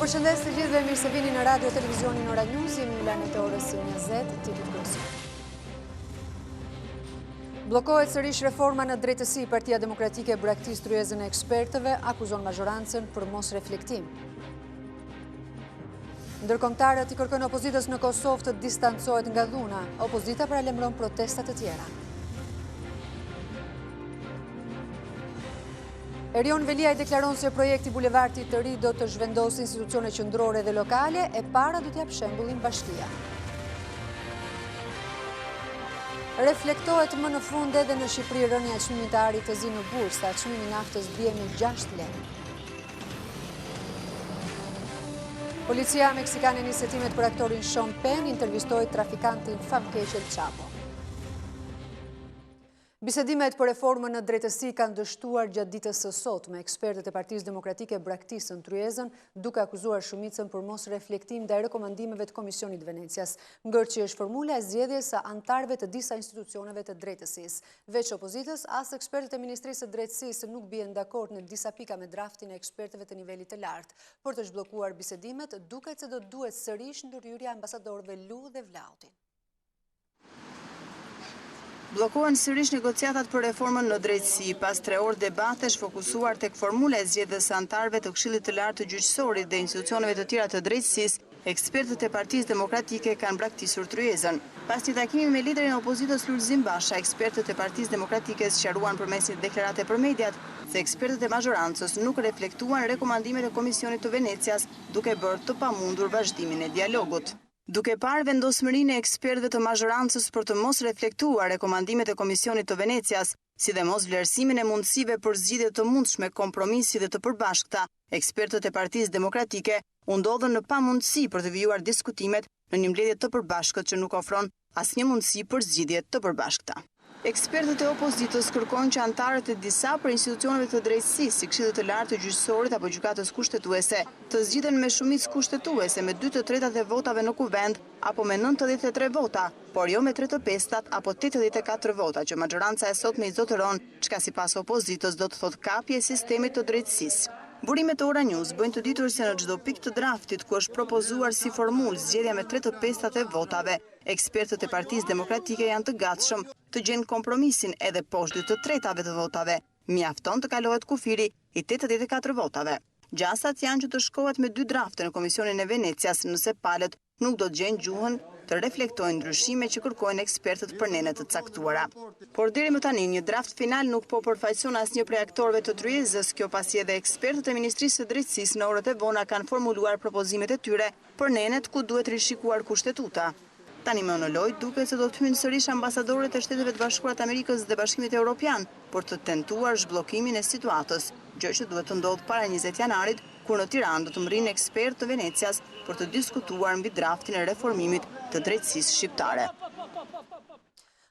përshëndes të gjithëve, mirë se vini në radio televizionin Ora News, jemi në lanet e orës 20, titullat kryesor. Bllokohet sërish reforma në drejtësi. Partia Demokratike braktis tryezën e ekspertëve, akuzon mazhorancën për mos reflektim. Ndërkombëtarët i kërkojnë opozitës në Kosovë të distancohet nga dhuna. Opozita paralajmëron protesta të tjera. Erion Veliaj deklaron se projekti bulevardi të ri do të zhvendosë institucione qendrore dhe lokale, e para do t'jap shembullin Bashkia. Reflektohet më në fund edhe në Shqipëri rënja e çmimit të arit të zi në bursë, çmimi i naftës bie me 6 lekë. Policia meksikane nis hetimet për aktorin Sean Penn, intervistoi trafikantin famkeq El Chapo. Bisedimet për reformën në drejtësi kanë dështuar gjatë ditës së sotme. Ekspertët e Partisë Demokratike braktisën tryezën, duke akuzuar shumicën për mos reflektim ndaj rekomandimeve të Komisionit Venecias. Ngërçi është formula e zgjedhjes së anëtarëve të disa institucioneve të drejtësisë. Veç opozitës, as ekspertët e Ministrisë së Drejtësisë nuk bien dakord në disa pika me draftin e ekspertëve të nivelit të lartë. Për të zhbllokuar bisedimet, duket se do duhet sërish ndërhyrja e ambasadorëve Lu dhe Vlauti. Bllokohen sërish negociatat për reformën në drejtësi, pas 3 orë debatesh fokusuar tek formula e zgjedhjes së anëtarëve të Këshillit të Lartë të Gjyqësorit dhe institucioneve të tjera të drejtësisë, ekspertët e Partisë Demokratike kanë braktisur tryezën. Pas një takimi me liderin e opozitës Lulzim Basha, ekspertët e Partisë Demokratike sqaruan përmes një deklarate për mediat se ekspertët e mazhorancës nuk reflektuan rekomandimet e Komisionit të Venecias, duke bërë të pamundur vazhdimin e dialogut. Duke parë vendosmërinë e ekspertëve të mazhorancës për të mos reflektuar rekomandimet e Komisionit të Venecias, sidomos vlerësimin e mundësive për zgjidhje të mundshme, kompromisi dhe të përbashkëta, ekspertët e Partisë Demokratike u ndodhen në pamundësi për të vijuar diskutimet në një mbledhje të përbashkët që nuk ofron asnjë mundësi për zgjidhje të përbashkëta. Ekspertët e opozitës kërkojnë që anëtarët e disa për institucioneve të drejtësisë, si Këshillit të Lartë të Gjyqësorit apo Gjykatës Kushtetuese, të zgjidhen me shumicë kushtetuese me 2/3 e votave në kuvend apo me 93 vota, por jo me 3/5 apo 84 vota, që mazhoranca e sotme i zotëron, çka sipas opozitës do të thotë kapje e sistemit të drejtësisë. Burimet e Ora News bëjnë të ditur se në çdo pikë të draftit ku është propozuar si formulë zgjedhja me 3/5 e votave, ekspertët e Partisë Demokratike janë të gatshëm të gjejnë kompromisin edhe poshtë 2/3 të votave. Mjafton të kalohet kufiri i 84 votave. Gjasat janë që të shkohet me 2 drafte në Komisionin e Venecias nëse palët nuk do të gjejnë gjuhën të reflektojnë ndryshime që kërkojnë ekspertët për nene të caktuara. Por deri më tani një draft final nuk po përfaqëson asnjë prej aktorëve të tryezës, kjo pasi edhe ekspertët e Ministrisë së Drejtësisë në orët e vona kanë formuluar propozimet e tyre për nenet ku duhet rishikuar kushtetuta. Tani më në lojë duket se do të hyjnë sërish ambasadorët e Shteteve të Bashkuara të Amerikës dhe Bashkimit Evropian për të tentuar zhbllokimin e situatës, gjë që duhet të ndodhë para 20 janarit, kur në Tiranë do të mbërrinë ekspertë të Venecias për të diskutuar mbi draftin e reformimit të drejtësisë shqiptare.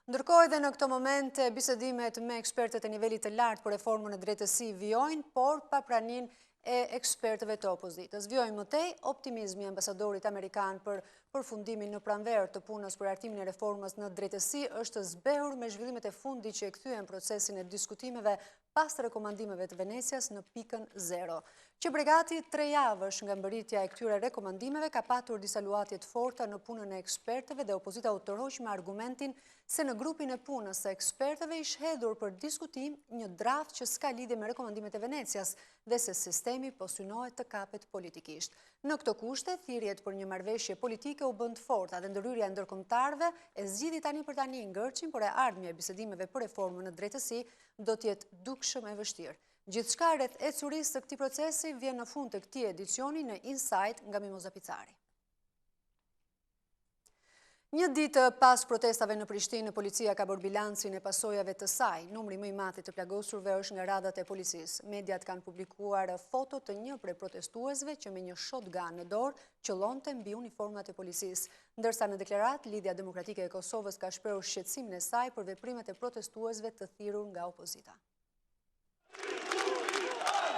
Ndërkohë edhe në këto momente bisedimet me ekspertët e nivelit të lartë për reformën e drejtësisë vijojnë, por pa praninë e ekspertëve të opozitës. Vjojnë mëtej optimizmi ambasadorit amerikan për përfundimin në pranverë të punës për hartimin e reformës në drejtësi është zbehur me zhvillimet e fundit që e kthyen procesin e diskutimeve pas rekomandimeve të Venecias në pikën 0. Që pregati 3 javësh nga mbërritja e këtyre rekomandimeve ka patur disa luatje të forta në punën e ekspertëve dhe opozita u tërhoq me argumentin se në grupin e punës së ekspertëve ishte hedhur për diskutim një draft që s'ka lidhje me rekomandimet e Venecias dhe se sistemi po synohet të kapet politikisht. Në këto kushte, thirrjet për një marrëveshje politike u bën të forta dhe ndërhyrja e ndërkombëtarëve e zgjidhi tani për tani ngërçin, por e ardhmja e bisedimeve për reformën në drejtësi do të jetë dukshëm e vështirë. Gjithçka rreth ecurisë së këtij procesi vjen në fund të këtij edicioni në Insight nga Mimoza Picari. Një ditë pas protestave në Prishtinë, policia ka bërë bilancin e pasojave të saj. Numri më i madh të plagosurve është nga radhat e policisë. Mediat kanë publikuar foto të një prej protestuesve që me një shotgun në dorë qëllonte mbi uniformat e policisë. Ndërsa në deklarat, Lidhja Demokratike e Kosovës ka shprehur shqetësimin e saj për veprimet e protestuesve të thirrur nga opozita.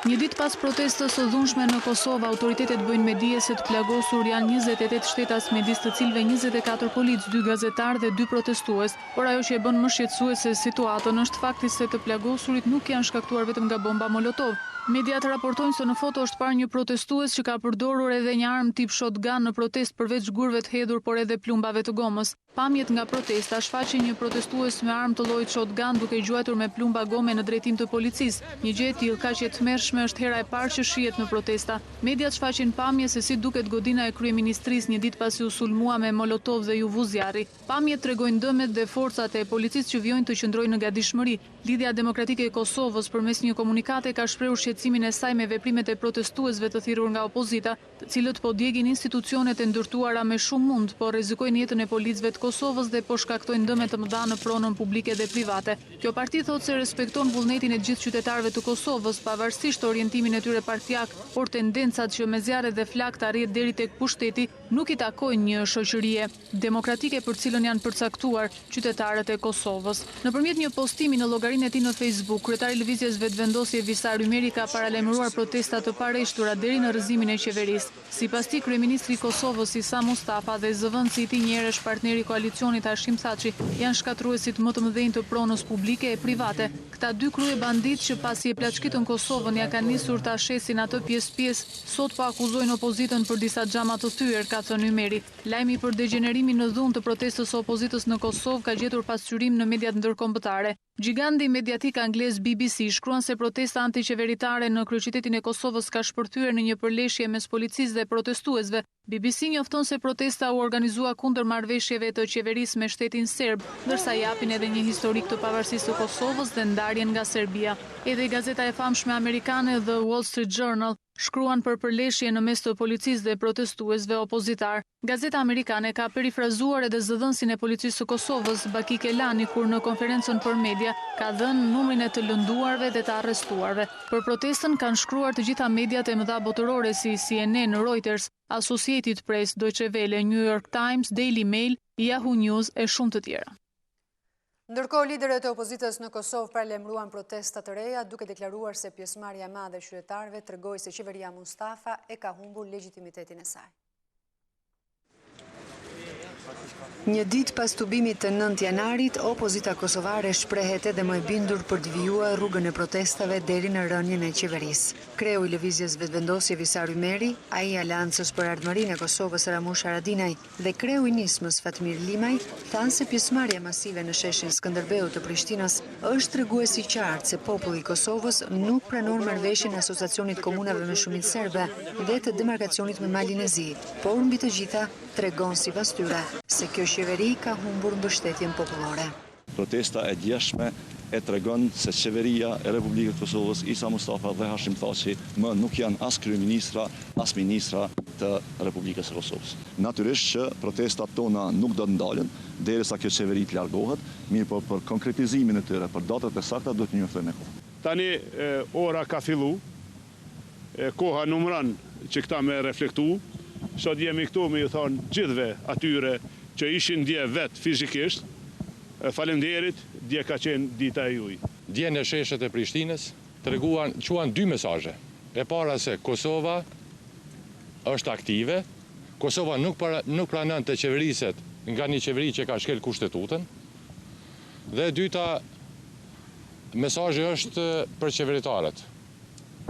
Një ditë pas protestës së dhunshme në Kosovë, autoritetet bëjnë me dije se të plagosur janë 28 shtetas midis të cilëve 24 polic, 2 gazetar dhe 2 protestues, por ajo që e bën më shqetësuese situatën është fakti se të plagosurit nuk janë shkaktuar vetëm nga bomba Molotov. Mediat raportojnë se në foto është parë një protestues që ka përdorur edhe një armë tip shotgun në protest përveç gurëve të hedhur por edhe plumbave të gomës. Pamjet nga protesta shfaqin një protestues me armë të llojit shotgun duke gjuajtur me plumba gome në drejtim të policisë. Një gjë e tillë kaq e tmerrshme është hera e parë që shihet në protesta. Mediat shfaqin pamje se si duket godina e kryeministrisë një ditë pasi u sulmua me molotov dhe juvuzjarri. Pamjet tregojnë dëmet dhe forcat e policisë që vijojnë të qëndrojnë në gatishmëri. Lidhja Demokratike e Kosovës përmes një komunikate ka shprehur shqetësimin e saj me veprimet e protestuesve të thirrur nga opozita, të cilët po djegin institucionet e ndërtuara me shumë mund, por rrezikojnë jetën e policëve të Kosovës dhe po shkaktojnë dëme të mëdha në pronën publike dhe private. Kjo parti thotë se respekton vullnetin e gjithë qytetarëve të Kosovës, pavarësisht orientimin e tyre partijak, por tendencat që me zjarre dhe flak të arrijë deri tek pushteti nuk i takojnë një shoqërie demokratike për cilën janë përcaktuar qytetarët e Kosovës. Nëpërmjet një postimi në llogarinë e tij në Facebook, kryetari i lëvizjes Vetëvendosje Visar Ymeri ka paralajmëruar protesta të pareshtura deri në rrëzimin e qeverisë. Sipas tij, kryeministri i Kosovës Isa Mustafa dhe zëvendësi i tij njëherësh partneri i koalicionit Hashim Thaçi janë shkatruesit më të mëdhenj të pronës publike e private. Këta dy krye bandit që pasi e plaçkitën Kosovën ja kanë nisur ta shesin atë pjesë-pjesë, sot po akuzojnë opozitën për disa xhama të thyer, ka thënë Ymeri. Lajmi për degenerimin në dhunë të protestës së opozitës në Kosovë ka gjetur pasqyrim në mediat ndërkombëtare. Giganti mediatik anglez BBC shkruan se protesta antiqeveritare në kryeqytetin e Kosovës ka shpërthyer në një përleshje mes policisë dhe protestuesve. BBC njofton se protesta u organizua kundër marrëveshjeve të qeverisë me shtetin serb, ndërsa japin edhe një historik të pavarësisë së Kosovës dhe ndarjen nga Serbia. Edhe gazeta e famshme amerikane The Wall Street Journal shkruan për përleshje në mes të policisë dhe protestuesve opozitar. Gazeta amerikane ka perifrazuar edhe zëdhënësin e policisë së Kosovës, Baki Kelani, kur në konferencën për media ka dhënë numrin e të lënduarve dhe të arrestuarve. Për protestën kanë shkruar të gjitha mediat e mëdha botërore si CNN, Reuters, Associated Press, Deutsche Welle, New York Times, Daily Mail, Yahoo News e shumë të tjera. Ndërkohë, liderët e opozitës në Kosovë paralajmëruan protesta të reja, duke deklaruar se pjesëmarrja e madhe e qytetarëve tregoi se qeveria Mustafa e ka humbur legjitimitetin e saj. Një ditë pas tubimit të 9 janarit, opozita kosovare shprehet edhe më e bindur për të vijuar rrugën e protestave deri në rënien e qeverisë. Kreu i lëvizjes Vetëvendosje Visar Ymeri, ai i Aleancës për Ardhmërinë e Kosovës Ramush Haradinaj dhe kreu i Nismës Fatmir Limaj thanë se pjesëmarrja masive në sheshin Skënderbeu të Prishtinës është tregues i qartë se populli i Kosovës nuk pranon marrëveshjen e Asociacionit Komunave me Shumicë Serbe dhe të demarkacionit me Malin e Zi, por mbi të gjitha tregon sipas tyre se kjo qeveri ka humbur mbështetjen popullore. Protesta e djeshme e tregon se qeveria e Republikës Kosovës, Isa Mustafa dhe Hashim Thaçi më nuk janë as kryeministra, as ministra të Republikës së Kosovës. Natyrisht që protestat tona nuk do të ndalen derisa kjo qeveri të largohet, mirë po për konkretizimin e tyre, për datat e sakta do të njoftojmë me kohë. Tani ora ka fillu, koha numëron që këta me reflektu. Sot jemi këtu me ju thonë gjithve atyre që ishin dje vetë fizikisht, faleminderit, dje ka qenë dita e juaj. Dje në sheshet e Prishtinës quan dy mesazhe. E para se Kosova është aktive, Kosova nuk pranon të qeveriset nga një qeveri që ka shkel kushtetutën, dhe dyta mesazhi është për qeveritarët.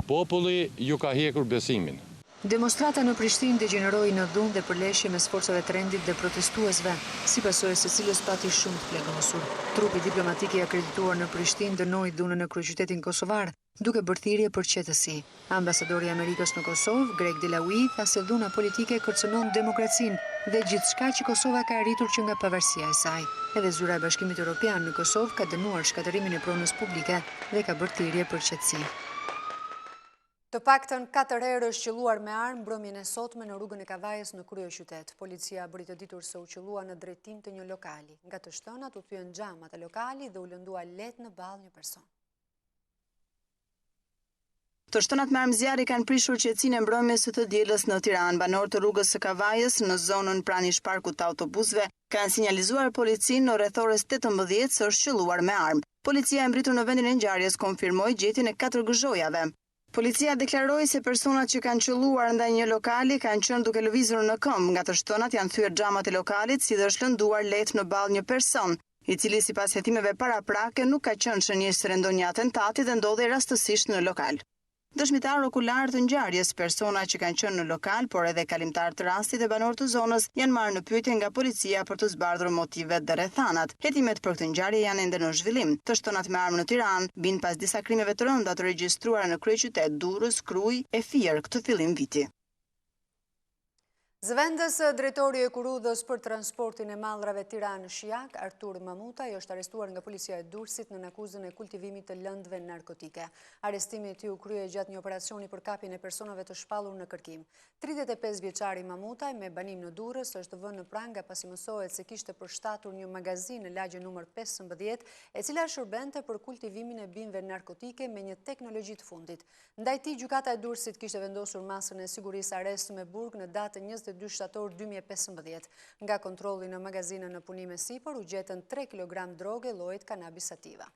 Populli ju ka hekur besimin. Demonstrata në Prishtinë degeneroi në dhunë dhe përleshje mes forcave të rendit dhe protestuesve, si pasojë se cilës pati shumë të plagosur. Trupi diplomatik i akredituar në Prishtinë dënoi dhunën në kryeqytetin kosovar, duke bërë thirrje për qetësi. Ambasadori i Amerikës në Kosovë, Greg Delawi, tha se dhuna politike kërcënon demokracinë dhe gjithçka që Kosova ka arritur që nga pavarësia e saj. Edhe zyra e Bashkimit Evropian në Kosovë ka dënuar shkatërimin e pronës publike dhe ka bërë thirrje për qetësi. Të paktën 4 herë është qelluar me armë mbrëmjen e sotme në rrugën e Kavajës në kryeqytet. Policia bëri të ditur se u qellua në drejtim të një lokali. Nga të shtënat u thyen xhamat e lokalit dhe u lëndua lehtë në ballë një person. Të shtënat me armë zjarri kanë prishur qetësinë e mbrëmjes së të dielës në Tiranë. Banorët të rrugës së Kavajës në zonën pranë shparkut të autobusëve kanë sinjalizuar policinë në rreth orës 18 se është qelluar me armë. Policia e mbritur në vendin e ngjarjes konfirmoi gjetjen e 4 gëzhojave. Policia deklaroi se personat që kanë qelluar ndaj një lokali kanë qenë duke lëvizur në këmbë. Nga të shtënat janë thyer xhamat e lokalit, si dhe është lënduar lehtë në ballë një person, i cili sipas hetimeve paraprake nuk ka qenë shënjestër ndonjë atentati dhe ndodhej rastësisht në lokal. Dëshmitar okular të ngjarjes, persona që kanë qenë në lokal, por edhe kalimtar të rastit e banor të zonës, janë marrë në pyetje nga policia për të zbardhur motivet dhe rrethanat. Hetimet për këtë ngjarje janë ende në zhvillim. Të shtonat me armë në Tiranë bin pas disa krimeve të rënda të regjistruara në kryeqytet Durrës, Krujë e Fier këtë fillim viti. Zëvendës drejtori i Kurudhës për transportin e mallrave Tiranë-Shijak, Artur Mamutaj, është arrestuar nga policia e Durrësit në akuzën e kultivimit të lëndëve narkotike. Arrestimi i tij u krye gjatë një operacioni për kapjen e personave të shpallur në kërkim. 35 vjeçari Mamutaj me banim në Durrës është vënë në pranga pasi mësohet se kishte përshtatur një magazin në lagje numër 15, e cila shërbente për kultivimin e bimëve narkotike me një teknologji të fundit. Ndaj tij gjykata e Durrësit kishte vendosur masën e sigurisë arrest me burg në datën 22 shtator 2015. Nga kontrolli në magazinën në punim e sipër u gjetën 3 kg droge llojit cannabis sativa.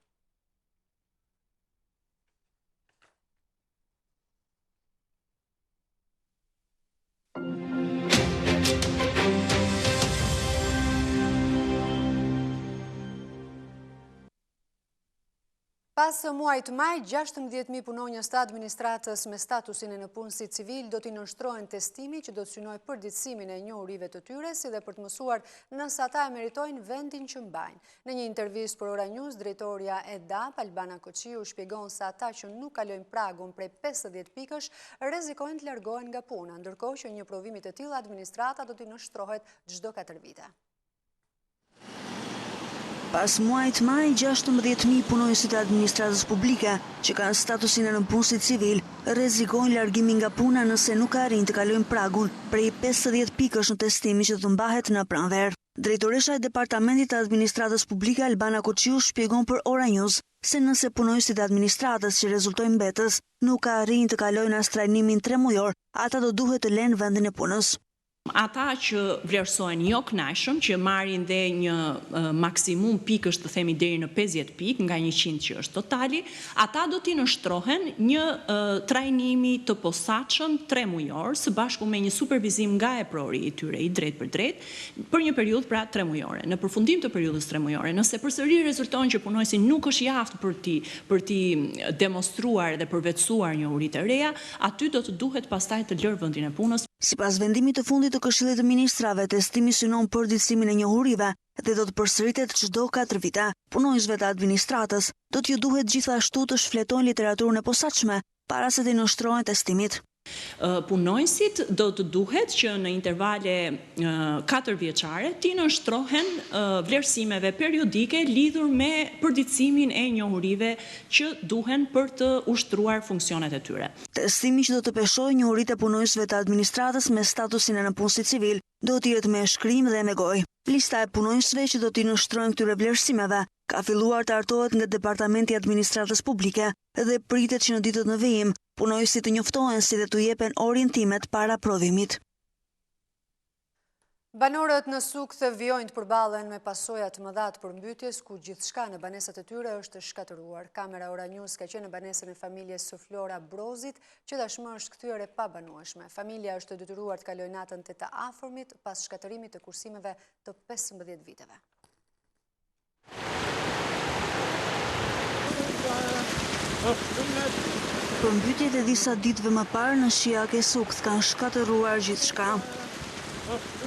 Pas muajit maj, 16.000 punonjës të administratës me statusin e në punësit civil do t'i nënshtrohen testimi që do të synojë përditësimin e njohurive të tyre, si dhe për të mësuar nëse ata e meritojnë vendin që mbajnë. Në një intervistë për Ora News, drejtoria e DAP, Albana Koqiu, shpjegon se ata që nuk kalojnë pragun prej 50 pikësh rrezikojnë të largohen nga puna, ndërkohë që një provimi të tillë administrata do t'i nënshtrohet çdo 4 vite. Pas muajit maj, 16.000 punonjësit e administratës publike që kanë statusin e nëpunësit civil rrezikojnë largimin nga puna nëse nuk arrin të kalojnë pragun prej 50 pikësh në testimi që të mbahet në pranverë. Drejtoresha e Departamentit të Administratës Publike Albana Koqiu shpjegon për Ora News se nëse punonjësit e administratës që rezultojnë mbetës nuk arrin të kalojnë as trajnimin 3 mujor, ata do duhet të lënë vendin e punës. Ata që vlerësojnë jo kënaqshëm, që marrin dhe një maksimum pikësh të themi deri në 50 pikë nga 100 që është totali, ata do t'i nënshtrohen një trajnimi të posaçëm 3 mujor, së bashku me një supervizim nga e prori i tyre i drejt për drejt, për një periudhë pra 3 mujore. Në përfundim të periudhës 3 mujore, nëse përsëri rezulton që punojësi nuk është i aftë për t'i demonstruar dhe përvetësuar njohuritë e reja, aty do të duhet pastaj të lërë vendin e punës. Sipas vendimit të fundit të Këshillit të Ministrave, testimi synon përditësimin e njohurive dhe do të përsëritet çdo 4 vite. Punonjësve të administratës do t'ju duhet gjithashtu të shfletojnë literaturën e posaçme para se të nënshtrohen testimit. Punonjësit do të duhet që në intervale 4 vjeçare t'i nënshtrohen vlerësimeve periodike lidhur me përditësimin e njohurive që duhen për të ushtruar funksionet e tyre. Testimi që do të peshojë njohuritë e punonjësve të administratës me statusin e nëpunësit civil do të jetë me shkrim dhe me gojë. Lista e punonjësve që do t'i nënshtrojnë këtyre vlerësimeve ka filluar të artohet nga Departamenti i Administratës Publike dhe pritet që në ditët në vijim punonjësit të njoftohen si dhe t'u jepen orientimet para provimit. Banorët në Sukth vijojnë të përballen me pasoja të mëdha të përmbytjes ku gjithçka në banesat e tyre është shkatëruar. Kamera Ora News ka qenë në banesën e familjes së Flora Brozit, që tashmë është kthyer e pabanueshme. Familja është detyruar të kalojë natën te të afërmit pas shkatërimit të kursimeve të 15 viteve. Përmbytjet e disa ditëve më parë në Shijak e Sukth kanë shkatëruar gjithçka.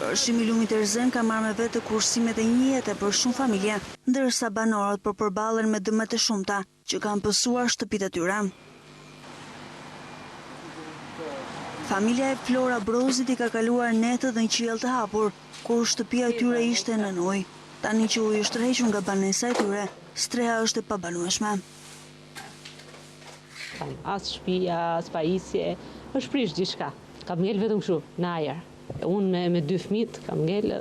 Përshimi lumit erzen ka marrë me vete kursimet e një jete për shumë familje, ndërsa banorët po përballen me dëmet e shumta që kanë pësuar shtëpitë e tyre. Familja e Flora Brozit i ka kaluar netët dhe një qiell të hapur, kur shtëpia e tyre ishte në ujë. Tani që uji është tërhequr nga banesa e tyre, streha është e pabanueshme. As shtëpia, as pajisje, është prish gjithçka. Kam ngel vetëm kështu, në ajër. Unë me 2 fëmijë kam ngel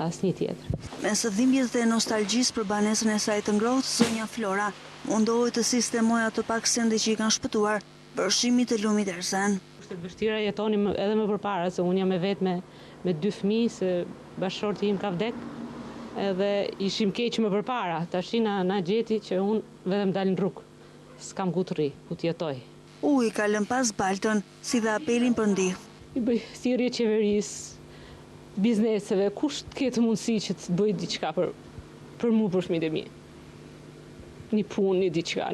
asnjë tjetër. Mes dhimbjes dhe nostalgjisë për banesën e saj të ngrohtë, zonja Flora mundohej të sistemoja të pak sende që i kanë shpëtuar përshimit të lumit erzen. Është vështirë jetonim edhe më përpara, se unë jam e vetë me 2 fëmijë, se bashkëshorti im ka vdek, edhe ishim keq më përpara. Tash na gjeti që unë vetëm dal në rrugë. S'kam ku të rri, ku të jetoj. Uji ka lënë pas baltën, si dhe apelin për ndihmë. I bëj thirrje qeverisë, bizneseve, kush të ketë mundësi që të bëj diçka për mua, për fëmijët e mi. Një punë, një diçka,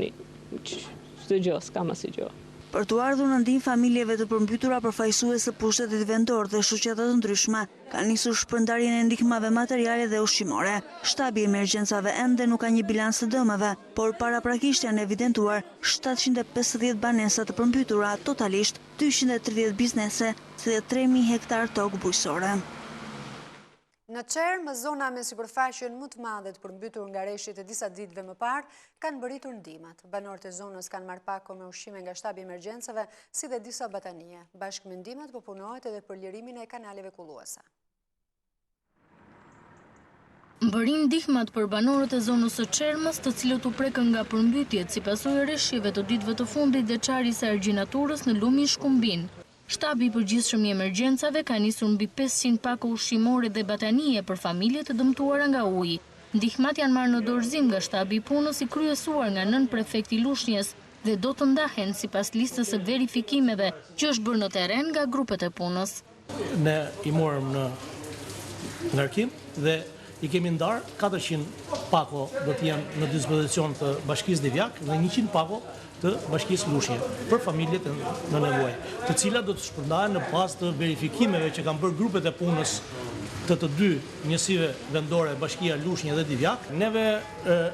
çdo gjë, s'kam asnjë gjë. Për të ardhur në ndihmë familjeve të përmbytura, përfaqësuesë pushtetit vendor dhe shoqata të ndryshme kanë nisur shpërndarjen e ndihmave materiale dhe ushqimore. Shtabi i emergjencave ende nuk ka një bilans të dëmeve, por paraprakisht janë evidentuar 750 banesa të përmbytura, totalisht 230 biznese, 33.000 hektar tokë bujqësore. Në Çermë, zona me sipërfaqen më të madhe të përmbytur nga reshjet e disa ditëve më parë, kanë bërritur ndihmat. Banorët e zonës kanë marrë pako me ushqime nga shtabi i emergjencave, si dhe disa batanie. Bashkë me ndihmat po punohet edhe për lirimin e kanaleve kulluese. Bërin ndihmat për banorët e zonës së Çermës, të cilët u prekën nga përmbytjet si pasojë e reshjeve të ditëve të fundit dhe çarjes së argjinaturës në lumin Shkumbin. Shtabi i përgjithshëm i emergjencave ka nisur mbi 500 pako ushqimore dhe batanie për familje të dëmtuara nga uji. Ndihmat janë marrë në dorëzim nga shtabi i punës i kryesuar nga nën prefekti Lushnjës dhe do të ndahen sipas listës së verifikimeve që është bërë në terren nga grupet e punës. Ne i morëm në ngarkim dhe i kemi ndarë 400 pako do të jenë në dispozicion të Bashkisë Divjak dhe 100 pako të Bashkisë Lushnjë për familjet në nevojë, të cilat do të shpërndahen në bazë të verifikimeve që kanë bërë grupet e punës të dy njësive vendore, Bashkia Lushnjë dhe Divjak. Neve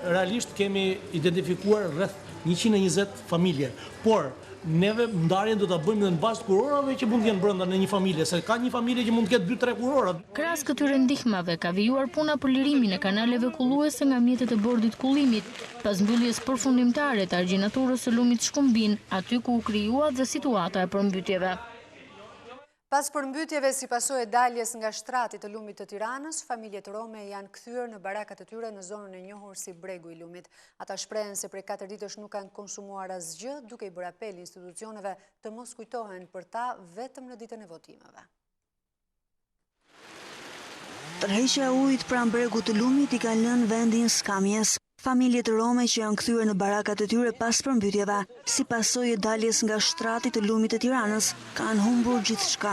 realisht kemi identifikuar rreth 120 familje, por neve ndarjen do ta bëjmë në bazë të kurorave që mund të jenë brenda në një familje, se ka një familje që mund të ketë 2-3 kurora. Krahas këtyre ndihmave ka vijuar puna për lirimin e kanaleve kulluese nga mjetet e bordit kullimit, pas mbylljes përfundimtare të argjinaturës së lumit Shkumbin, aty ku u krijua dhe situata e përmbytjeve. Pas përmbytjeve si pasojë e daljes nga shtrati të lumit të Tiranës, familjet rome janë kthyer në barakat e tyre në zonën e njohur si Bregu i Lumit. Ata shprehen se prej 4 ditësh nuk kanë konsumuar asgjë, duke i bërë apel institucioneve të mos kujtohen për ta vetëm në ditën e votimeve. Tërheqja e ujit pranë Bregut të Lumit i ka lënë vendin skamjes. Familjet rome që janë kthyer në barakat e tyre pas përmbytjeve, si pasojë e daljes nga shtrati të lumit të Tiranës, kanë humbur gjithçka.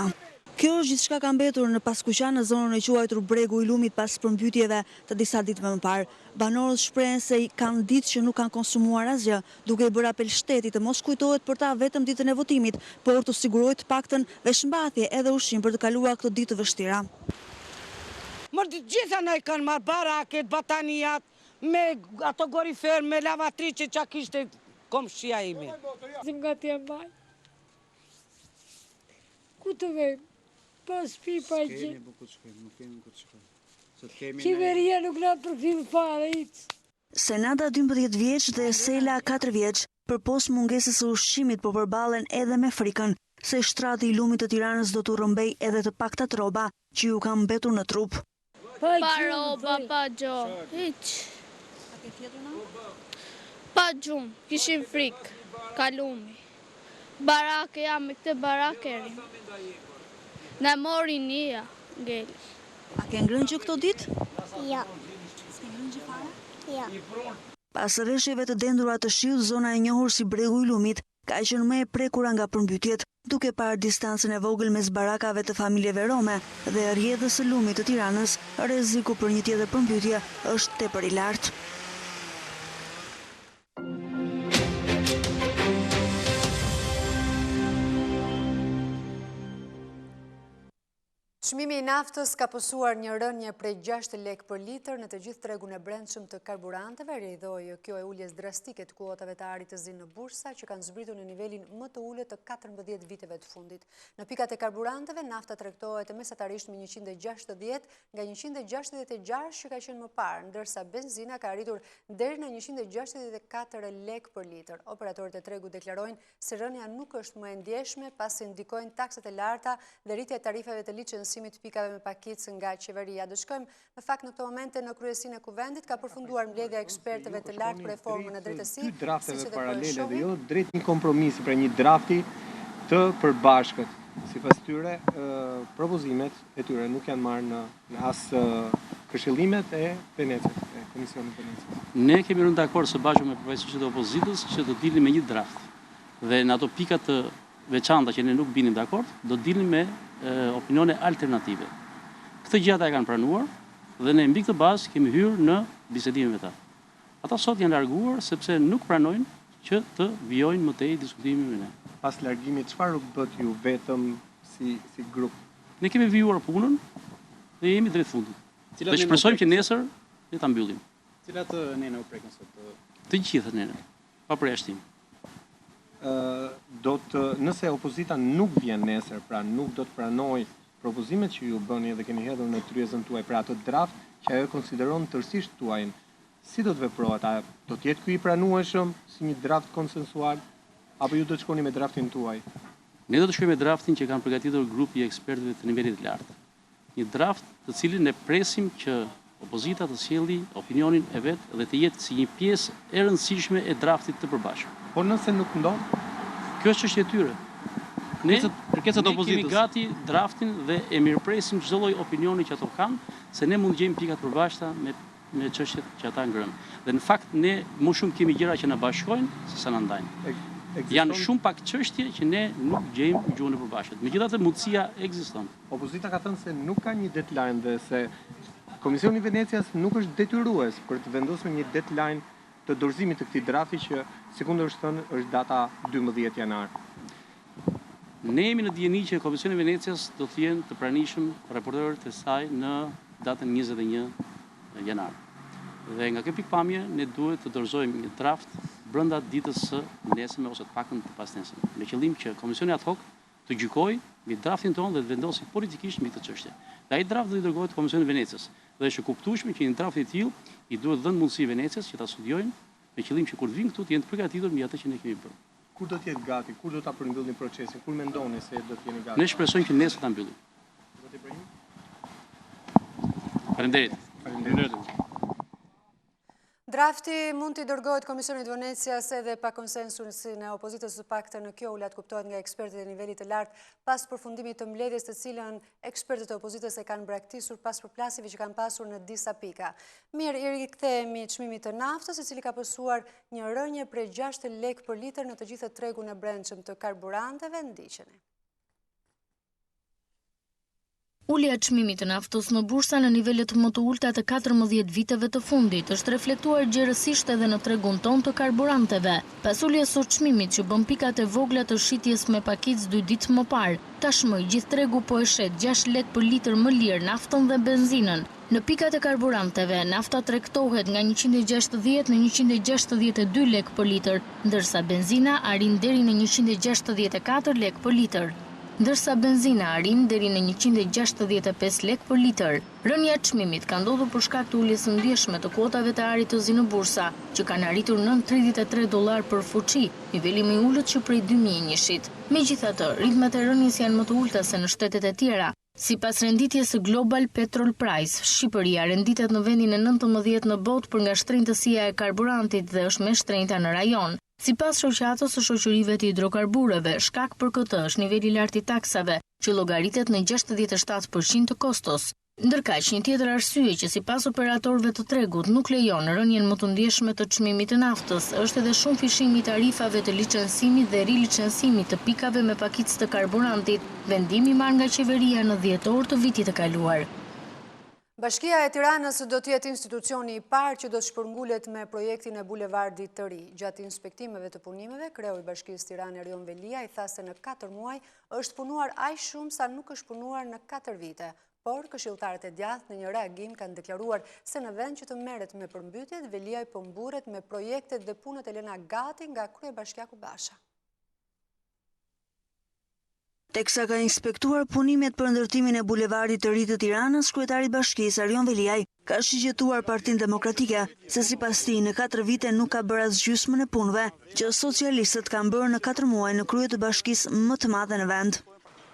Kjo është gjithçka ka mbetur në paskuqan në zonën e quajtur Bregu i Lumit pas përmbytjeve të disa ditëve më parë. Banorët shprehen se kanë ditë që nuk kanë konsumuar asgjë, duke i bërë apel shtetit të mos kujtohet për ta vetëm ditën e votimit, por të sigurohet të paktën veshmbathje edhe ushqim për të kaluar këto ditë të vështira. Të gjitha ne kanë marrë baraket, batanijat, me ato gorifer, me lavatrice që kishte komshia ime. Nga t'ja mbaj. Ku të vejmë? Pas pipa i gjithë. Nuk kemi ku të shkojmë. Qeveria nuk na përfil fare iç. Senada 12 vjeç dhe Sela 4 vjeç, përpos mungesës së ushqimit po përballen edhe me frikën se shtrati i lumit të Tiranës do t'u rrëmbej edhe të pakta roba që ju kanë mbetur në trup. Pa roba, pa gjo, hiq. Pa gjumë, kishim frikë, kalumi. Barake jam me këtë barake erim. Ne mori nija, ngeli. A ke ngrënë që këto ditë? Ja. S'ke ngrënë që fare? Ja. Pas rreshjeve të dendura të shiut, zona e njohur si Bregu i Lumit ka qenë më e prekura nga përmbytjet, duke parë distancën e vogël mes barakave të familjeve rome dhe rrjedhës së lumit të Tiranës, rreziku për një tjetër përmbytje është tepër i lartë. Çmimi i naftës ka pësuar një rënje prej 6 lekë për litër në të gjithë tregun e brendshëm të karburanteve, rrjedhoi kjo e uljes drastike të kuotave të arit të zi në bursa që kanë zbritur në nivelin më të ulët të 14 viteve të fundit. Në pikat e karburanteve, nafta tregtohet mesatarisht me 160 nga 166 që ka qenë më parë, ndërsa benzina ka arritur deri në 164 lekë për litër. Operatorët e tregut deklarojnë se rënja nuk është më e ndjeshme pasi ndikojnë takset e larta dhe rritja e tarifeve të licensimit pikave me pakicë nga qeveria. Do shkojmë në fakt në këto momente në kryesinë e kuvendit, ka përfunduar mbledhja ekspertëve të lartë për reformën e drejtësisë. Dy drafteve paralele dhe jo drejt një kompromisi për një drafti të përbashkët. Sipas tyre, propozimet e tyre nuk janë marrë në as këshillimet e Venecit, e Komisionit Venecit. Ne kemi rënë dakord së bashku me përfaqësuesit e opozitës që do dilnim me një draft. Dhe në ato pikat të veçanta që ne nuk binim dakord, do dilnim me opinione alternative. Këtë gjë ata e kanë pranuar dhe ne mbi këtë bazë kemi hyrë në bisedime me ta. Ata sot janë larguar sepse nuk pranojnë që të vijojnë më tej diskutimin me ne. pas largimit, çfarë u bët ju vetëm si grup? Ne kemi vijuar punën dhe jemi drejt fundit. Dhe shpresojmë që nesër ne ta mbyllim. Cilat nene u prekën sot? Të gjitha nene, pa përjashtim. Nëse opozita nuk vjen nesër, pra nuk do të pranoj propozimet që ju bëni dhe keni hedhur në tryezën tuaj për atë draft që ajo konsideron tërësisht tuajin, si do të veprohet? A do të jetë ky i pranueshëm si një draft konsensual apo ju do të shkoni me draftin tuaj? Ne do të shkojmë me draftin që kanë përgatitur grupi i ekspertëve të nivelit të lartë. Një draft të cilin ne presim që opozita të sjellë opinionin e vet dhe të jetë si një pjesë e rëndësishme e draftit të përbashkët. Po nëse nuk ndodh, kjo është çështje e tyre. Ne kemi gati draftin dhe e mirëpresim çdo lloj opinioni që ato kanë, se ne mund të gjejmë pikat përbashkëta me çështjet që ata ngrënë. Dhe në fakt ne më shumë kemi gjëra që na bashkojnë se sa na ndajnë. Janë shumë pak çështje që ne nuk gjejmë gjuhën e përbashkët. Megjithatë mundësia ekziston. Opozita ka thënë se nuk ka një deadline dhe se Komisioni i Venecias nuk është detyrues për të vendosur një deadline të dorëzimit të këtij drafti që sikundër është thënë është data 12 janar. Ne jemi në dijeni që Komisioni i Venecias do të jenë të pranishëm raportorët e saj në datën 21 janar. Dhe nga kjo pikpamje ne duhet të dorëzojmë një draft brenda ditës së nesërme ose të paktën të pasnesërme. Me qëllim që Komisioni ad hoc të gjykojë mbi draftin tonë dhe të vendosë politikisht mbi këtë çështje. Dhe ai draft do i dërgohet Komisionit të Venecias. Dhe është e kuptueshme që një draft i tillë i duhet dhënë mundësi Venecias që ta studiojnë me qëllim që kur të vinë këtu të jenë të përgatitur mbi atë që ne kemi bërë. Kur do të jetë gati? Kur do ta përmbyllni procesin? Kur mendoni se do të jeni gati? Ne shpresojmë që nesër ta mbyllim. Faleminderit. Faleminderit. Drafti mund t'i dërgohet Komisionit Venecias edhe pa konsensusin e opozitës, së paktën në kjo ulat kuptohet nga ekspertët e nivelit të lartë pas përfundimit të mbledhjes të cilën ekspertët e opozitës e kanë braktisur pas përplasjeve që kanë pasur në disa pika. Mirë, i rikthehemi çmimit të naftës, i cili ka pësuar një rënje prej 6 lekë për litër në të gjithë tregun e brendshëm të karburanteve. Ndiqeni. Ulja e çmimit të naftës në bursa në nivelet më të ulta të 14 viteve të fundit është reflektuar gjerësisht edhe në tregun ton të karburanteve. Pas uljes së çmimit që bën pikat e vogla të shitjes me pakic 2 ditë më parë, tashmë gjithë tregu po e shet 6 lekë për litër më lirë naftën dhe benzinën. Në pikat e karburanteve, nafta tregtohet nga 160 në 162 lekë për litër, ndërsa benzina arrin deri në 164 lekë për litër. Deri në 165 lekë për litër. Rënja e çmimit ka ndodhur për shkak të uljes së ndjeshme të kuotave të arit të zi në bursa, që kanë arritur nën $33 për fuqi, niveli më i ulët që prej 2001-shit. Megjithatë, ritmet e rënjes janë më të ulta se në shtetet e tjera. Sipas renditjes së Global Petrol Price, Shqipëria renditet në vendin e 19 në botë për nga shtrenjtësia e karburantit dhe është më e shtrenjta në rajon. Sipas shoqatës së shoqërive të hidrokarbureve, shkak për këtë është niveli i lartë i taksave, që llogaritet në 67% të kostos. Ndërkaq, një tjetër arsye që sipas operatorëve të tregut nuk lejon rënjen më të ndjeshme të çmimit të naftës, është edhe shumë fishim i tarifave të licencimit dhe rilicencimit të pikave me pakicë të karburantit, vendimi marrë nga qeveria në dhjetor të vitit të kaluar. Bashkia e Tiranës do të jetë institucioni i parë që do të shpërngullet me projektin e bulevardit të ri. Gjatë inspektimeve të punimeve, kreu i Bashkisë Tirane Erion Velia i tha se në 4 muaj është punuar aq shumë sa nuk është punuar në 4 vite. Por këshilltarët e djathtë në një reagim kanë deklaruar se në vend që të merret me përmbytjet, Velia i mburret me projektet dhe punët e lëna gati nga kryebashkiaku Basha. Teksa ka inspektuar punimet për ndërtimin e bulevardit të ri të Tiranës, kryetari i Bashkisë Erion Veliaj ka shigjetuar Partinë Demokratike se sipas tij në 4 vite nuk ka bërë as gjysmën e punëve që socialistët kanë bërë në 4 muaj në krye të bashkisë më të madhe në vend.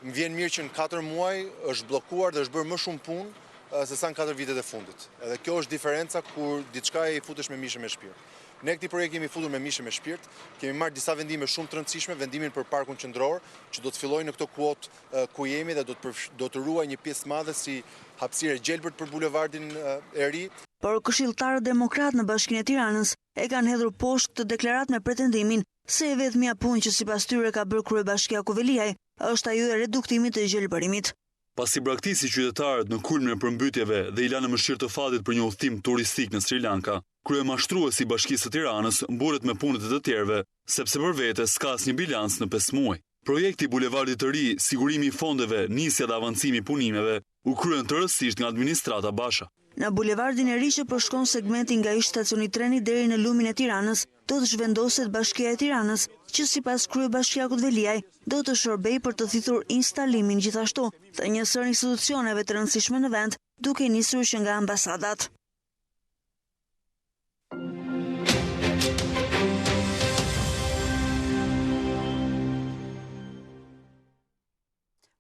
Më vjen mirë që në 4 muaj është bllokuar dhe është bërë më shumë punë se sa në 4 vitet e fundit. Edhe kjo është diferenca kur diçka e futesh me mishë me shpirt. Ne këtij projekt kemi futur me mishë me shpirt, kemi marrë disa vendime shumë të rëndësishme, vendimin për parkun qendror, që do të fillojë në këto kuotë ku jemi dhe do të ruaj një pjesë madhe si hapësirë gjelbërt për bulevardin e ri. Por këshilltarët demokrat në Bashkinë e Tiranës e kanë hedhur poshtë të deklarat me pretendimin se e vetmja punë që sipas tyre ka bërë kryebashkiaku Veliaj është ajo e reduktimit të gjelbërimit. Pasi braktisi qytetarët në kulmin e përmbytjeve dhe i lanë mëshirë të fatit për një udhëtim turistik në Sri Lanka, kryemashtruesi i Bashkisë së Tiranës mburet me punët e të tjerëve, sepse për vete s'ka asnjë bilans në 5 muaj. Projekti Bulevardit të Ri, sigurimi i fondeve, nisja dhe avancimi i punimeve u kryen tërësisht nga administrata Basha. Në bulevardin e ri që përshkon segmentin nga ish stacioni treni deri në lumin e Tiranës, do të zhvendoset Bashkia e Tiranës, që sipas kryebashkiakut Veliaj do të shërbej për të thithur instalimin gjithashtu të njësër institucioneve të rëndësishme në vend, duke nisur që nga ambasadat.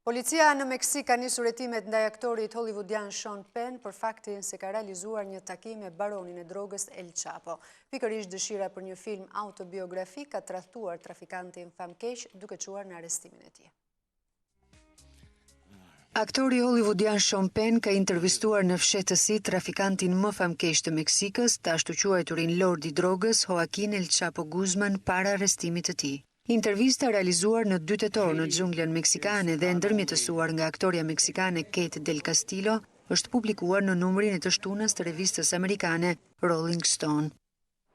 Policia në Meksik ka nisur hetimet ndaj aktorit hollywoodian Sean Penn për faktin se ka realizuar një takim me baronin e drogës El Chapo. Pikërisht dëshira për një film autobiografik ka tradhtuar trafikantin famkeq duke çuar në arrestimin e tij. Aktori hollywoodian Sean Penn ka intervistuar në fshehtësi trafikantin më famkeq të Meksikës, të ashtu quajturin Lord i drogës Joaquin El Chapo Guzman para arrestimit të tij. Intervista realizuar në 2 tetor në xhunglën meksikane dhe ndërmjetësuar nga aktoria meksikane Kate Del Castillo është publikuar në numrin e të shtunës të revistës amerikane Rolling Stone.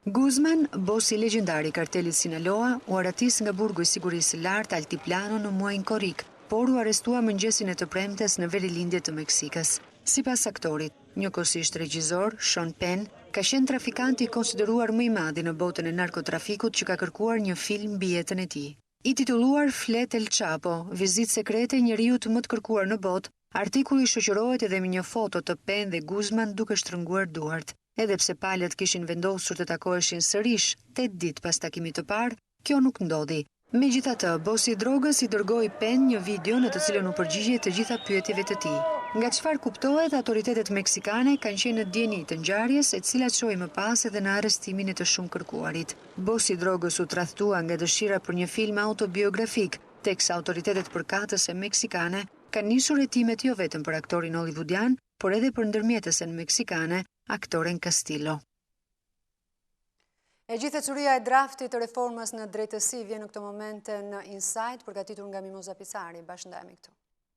Guzman, bosi legjendar i kartelit Sinaloa, u aratis nga burgu i sigurisë lartë Altiplano në muajin korrik, por u arrestua mëngjesin e të premtes në verilindje të Meksikës. Sipas aktorit, njëkohësisht regjizor, Sean Penn, ka qenë trafikanti konsideruar më i madh në botën e narkotrafikut që ka kërkuar një film mbi jetën e tij. I titulluar Flet El Chapo, vizitë sekrete e njeriut më të kërkuar në botë, artikulli shoqërohet edhe me një foto të Penn dhe Guzman duke shtrënguar duart. Edhe pse palët kishin vendosur të takoheshin sërish 8 ditë pas takimit të parë, kjo nuk ndodhi. Megjithatë, bosi i drogës i dërgoi Penn një video në të cilën u përgjigje të gjitha pyetjeve të tij. Nga çfarë kuptohet, autoritetet meksikane kanë qenë në dieni të ngjarjes, e cila çoi më pas edhe në arrestimin e të shumë kërkuarit. Bosi i drogës u tradhtua nga dëshira për një film autobiografik, teksa autoritetet përkatëse meksikane kanë nisur hetimet jo vetëm për aktorin hollywoodian, por edhe për ndërmjetësen meksikane, aktoren Castillo. E gjithëcuria e draftit të reformës në drejtësi vjen në këto momente në Insight, përgatitur nga Mimoza Picari. Bashkëndajemi këtu.